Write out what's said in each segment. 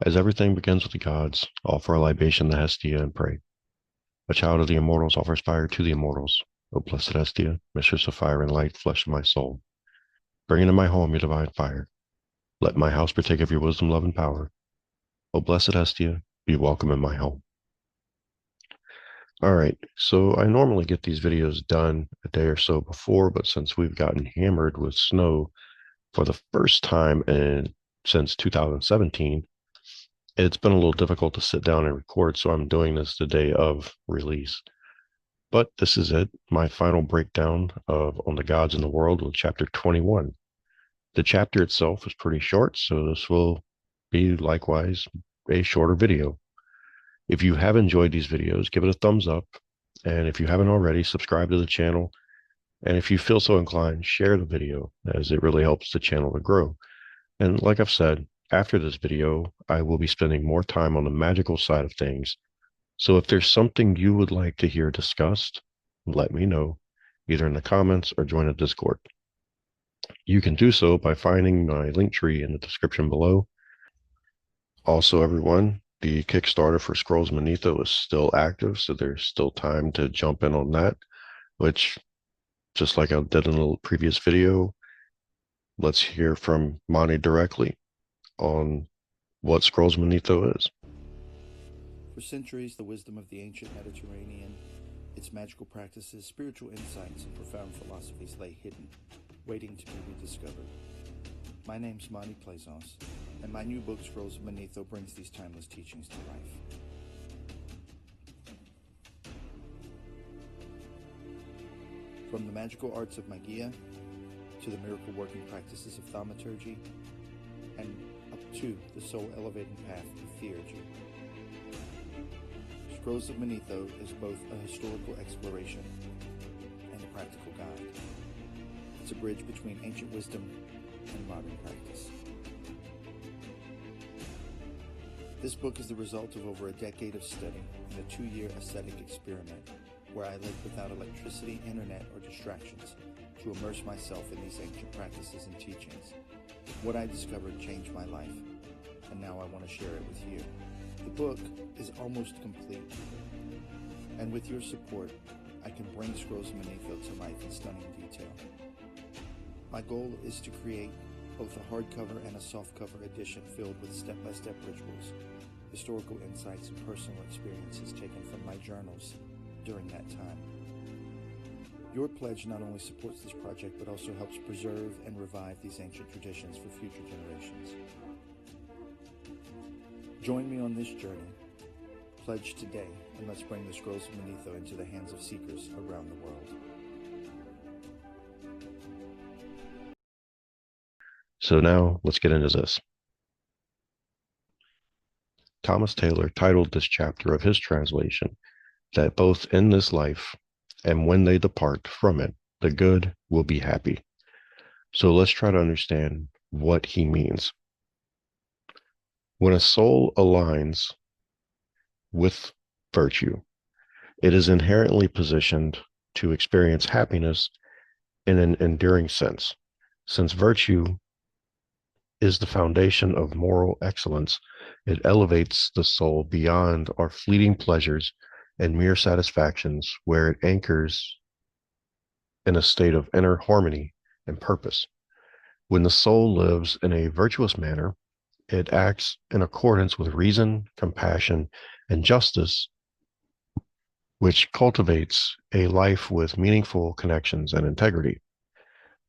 As everything begins with the gods, offer a libation to Hestia and pray. A child of the immortals offers fire to the immortals. O blessed Hestia, mistress of fire and light, flesh of my soul, bring into my home your divine fire. Let my house partake of your wisdom, love, and power. O blessed Hestia, be welcome in my home. All right, so I normally get these videos done a day or so before, but since we've gotten hammered with snow for the first time since 2017, it's been a little difficult to sit down and record, so I'm doing this the day of release. But this is it, my final breakdown of On the Gods in the World with chapter 21. The chapter itself is pretty short, so this will be likewise a shorter video. If you have enjoyed these videos, give it a thumbs up. And if you haven't already, subscribe to the channel. And if you feel so inclined, share the video, as it really helps the channel to grow. And like I've said, after this video, I will be spending more time on the magical side of things. So if there's something you would like to hear discussed, let me know, either in the comments or join a Discord. You can do so by finding my link tree in the description below. Also, everyone, the Kickstarter for Scrolls Manetho is still active, so there's still time to jump in on that, which, just like I did in the previous video, let's hear from Monty directly on what Scrolls Manetho is. For centuries, the wisdom of the ancient Mediterranean, its magical practices, spiritual insights, and profound philosophies lay hidden, waiting to be rediscovered. My name's Monty Plaisance, and my new book, Scrolls of Manetho, brings these timeless teachings to life. From the magical arts of magia, to the miracle-working practices of thaumaturgy, and up to the soul-elevating path of theurgy. Scrolls of Manetho is both a historical exploration and a practical guide. It's a bridge between ancient wisdom and modern practice. This book is the result of over a decade of study and a 2-year ascetic experiment where I lived without electricity, internet, or distractions to immerse myself in these ancient practices and teachings. What I discovered changed my life, and now I want to share it with you. The book is almost complete, and with your support, I can bring Scrolls of Manetho to life in stunning detail. My goal is to create both a hardcover and a softcover edition filled with step-by-step rituals, historical insights, and personal experiences taken from my journals during that time. Your pledge not only supports this project, but also helps preserve and revive these ancient traditions for future generations. Join me on this journey. Pledge today, and let's bring the Scrolls of Manetho into the hands of seekers around the world. So now let's get into this. Thomas Taylor titled this chapter of his translation that both in this life and when they depart from it, the good will be happy. So let's try to understand what he means. When a soul aligns with virtue, it is inherently positioned to experience happiness in an enduring sense. Since virtue is the foundation of moral excellence, it elevates the soul beyond our fleeting pleasures and mere satisfactions, where it anchors in a state of inner harmony and purpose. When the soul lives in a virtuous manner, it acts in accordance with reason, compassion, and justice, which cultivates a life with meaningful connections and integrity.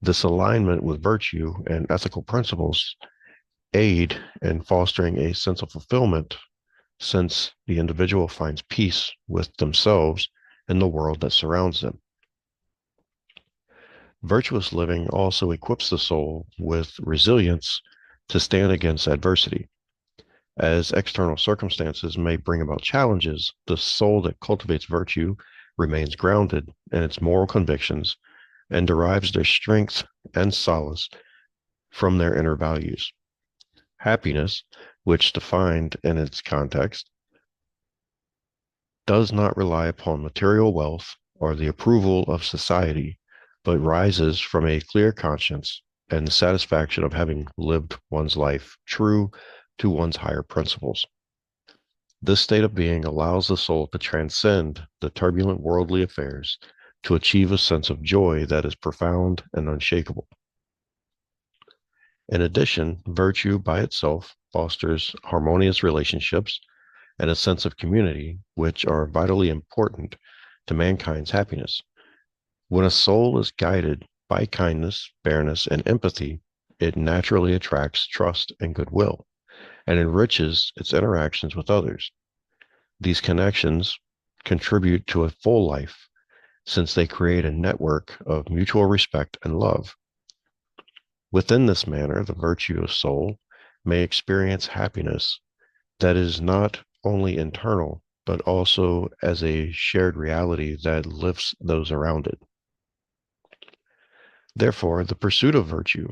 This alignment with virtue and ethical principles aid in fostering a sense of fulfillment, since the individual finds peace with themselves and the world that surrounds them. Virtuous living also equips the soul with resilience to stand against adversity. As external circumstances may bring about challenges, the soul that cultivates virtue remains grounded in its moral convictions and derives their strength and solace from their inner values. Happiness, which defined in its context, does not rely upon material wealth or the approval of society, but rises from a clear conscience and the satisfaction of having lived one's life true to one's higher principles. This state of being allows the soul to transcend the turbulent worldly affairs to achieve a sense of joy that is profound and unshakable. In addition, virtue by itself fosters harmonious relationships and a sense of community, which are vitally important to mankind's happiness. When a soul is guided by kindness, fairness, and empathy, it naturally attracts trust and goodwill and enriches its interactions with others. These connections contribute to a full life since they create a network of mutual respect and love. Within this manner, the virtuous soul may experience happiness that is not only internal, but also as a shared reality that lifts those around it. Therefore, the pursuit of virtue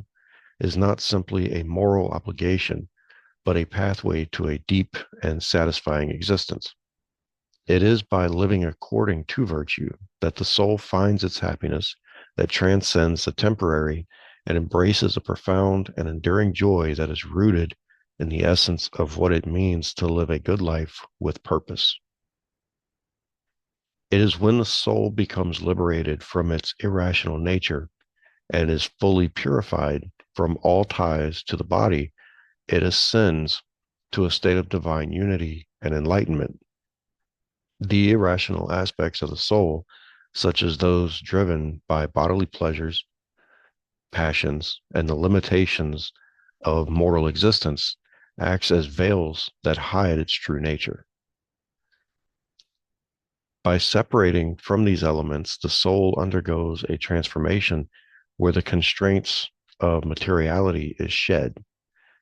is not simply a moral obligation, but a pathway to a deep and satisfying existence. It is by living according to virtue that the soul finds its happiness that transcends the temporary and embraces a profound and enduring joy that is rooted in the essence of what it means to live a good life with purpose. It is when the soul becomes liberated from its irrational nature and is fully purified from all ties to the body, it ascends to a state of divine unity and enlightenment. The irrational aspects of the soul, such as those driven by bodily pleasures, passions, and the limitations of mortal existence, acts as veils that hide its true nature. By separating from these elements, the soul undergoes a transformation where the constraints of materiality is shed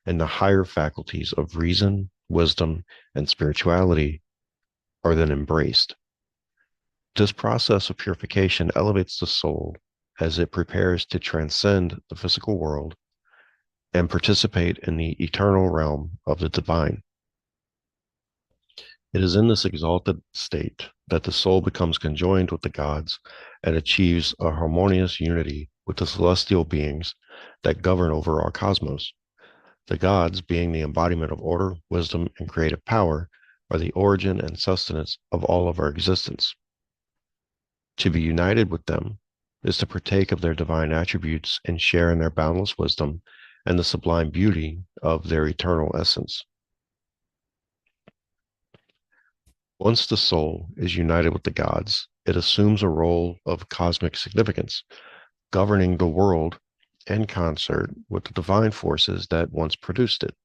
and the higher faculties of reason, wisdom, and spirituality are then embraced. This process of purification elevates the soul as it prepares to transcend the physical world and participate in the eternal realm of the divine. It is in this exalted state that the soul becomes conjoined with the gods and achieves a harmonious unity with the celestial beings that govern over our cosmos. The gods, being the embodiment of order, wisdom, and creative power, are the origin and sustenance of all of our existence. To be united with them is to partake of their divine attributes and share in their boundless wisdom and the sublime beauty of their eternal essence. Once the soul is united with the gods, it assumes a role of cosmic significance, governing the world in concert with the divine forces that once produced it.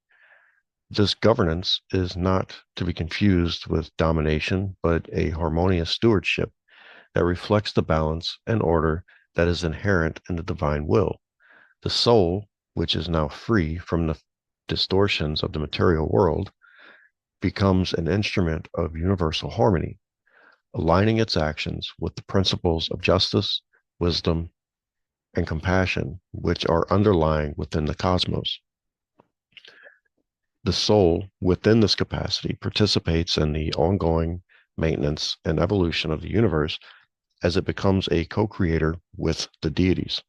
This governance is not to be confused with domination, but a harmonious stewardship that reflects the balance and order that is inherent in the divine will. The soul, which is now free from the distortions of the material world, becomes an instrument of universal harmony, aligning its actions with the principles of justice, wisdom, and compassion, which are underlying within the cosmos. The soul, within this capacity, participates in the ongoing maintenance and evolution of the universe as it becomes a co-creator with the deities.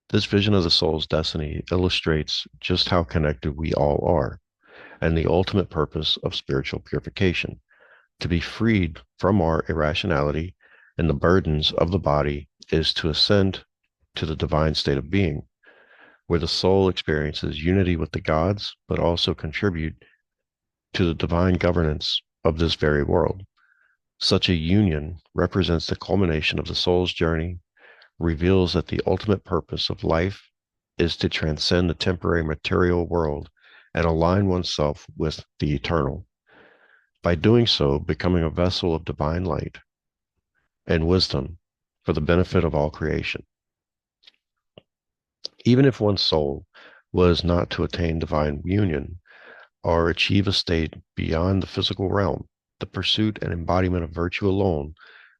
This vision of the soul's destiny illustrates just how connected we all are and the ultimate purpose of spiritual purification, to be freed from our irrationality and the burdens of the body is to ascend to the divine state of being, where the soul experiences unity with the gods, but also contribute to the divine governance of this very world. Such a union represents the culmination of the soul's journey, reveals that the ultimate purpose of life is to transcend the temporary material world and align oneself with the eternal. By doing so, becoming a vessel of divine light and wisdom for the benefit of all creation. Even if one's soul was not to attain divine union or achieve a state beyond the physical realm, the pursuit and embodiment of virtue alone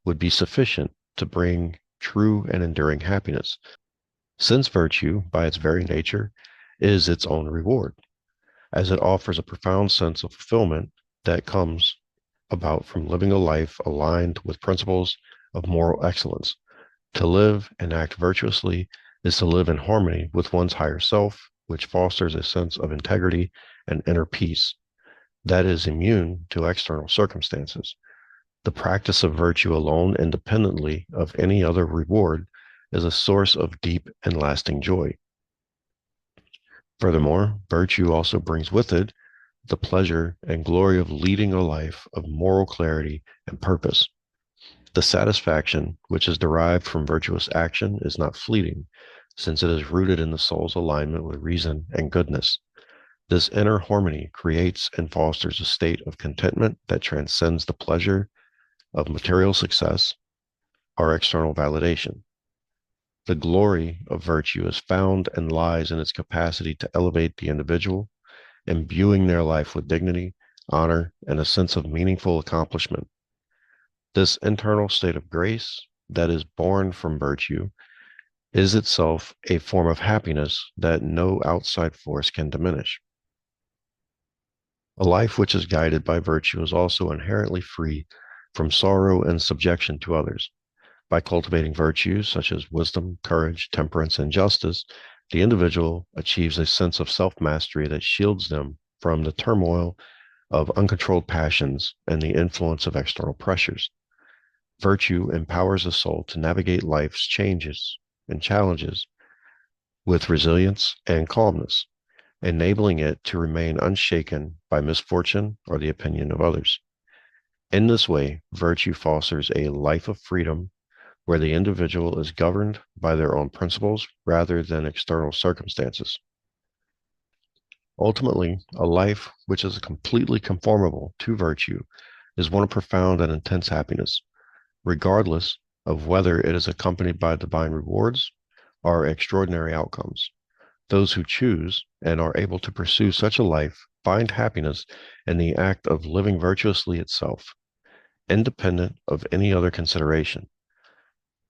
would be sufficient to bring true and enduring happiness, since virtue, by its very nature, is its own reward, as it offers a profound sense of fulfillment that comes about from living a life aligned with principles of moral excellence. To live and act virtuously is to live in harmony with one's higher self, which fosters a sense of integrity and inner peace that is immune to external circumstances. The practice of virtue alone, independently of any other reward, is a source of deep and lasting joy. Furthermore, virtue also brings with it the pleasure and glory of leading a life of moral clarity and purpose. The satisfaction which is derived from virtuous action is not fleeting, since it is rooted in the soul's alignment with reason and goodness. This inner harmony creates and fosters a state of contentment that transcends the pleasure of material success or external validation. The glory of virtue is found and lies in its capacity to elevate the individual, imbuing their life with dignity, honor, and a sense of meaningful accomplishment. This internal state of grace that is born from virtue is itself a form of happiness that no outside force can diminish. A life which is guided by virtue is also inherently free from sorrow and subjection to others. By cultivating virtues such as wisdom, courage, temperance, and justice, the individual achieves a sense of self-mastery that shields them from the turmoil of uncontrolled passions and the influence of external pressures. Virtue empowers the soul to navigate life's changes and challenges with resilience and calmness, enabling it to remain unshaken by misfortune or the opinion of others. In this way, virtue fosters a life of freedom where the individual is governed by their own principles rather than external circumstances. Ultimately, a life which is completely conformable to virtue is one of profound and intense happiness, regardless of whether it is accompanied by divine rewards or extraordinary outcomes. Those who choose and are able to pursue such a life find happiness in the act of living virtuously itself, independent of any other consideration.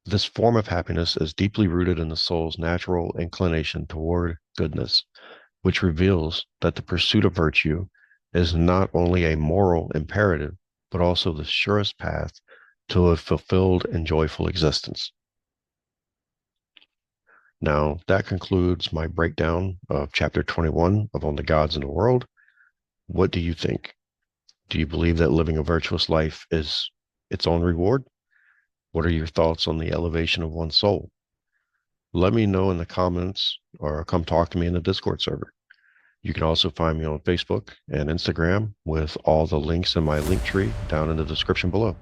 This form of happiness is deeply rooted in the soul's natural inclination toward goodness, which reveals that the pursuit of virtue is not only a moral imperative, but also the surest path to a fulfilled and joyful existence. Now, that concludes my breakdown of chapter 21 of On the Gods in the World. What do you think? Do you believe that living a virtuous life is its own reward? What are your thoughts on the elevation of one's soul? Let me know in the comments or come talk to me in the Discord server. You can also find me on Facebook and Instagram with all the links in my link tree down in the description below.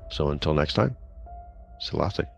So until next time, Selassie.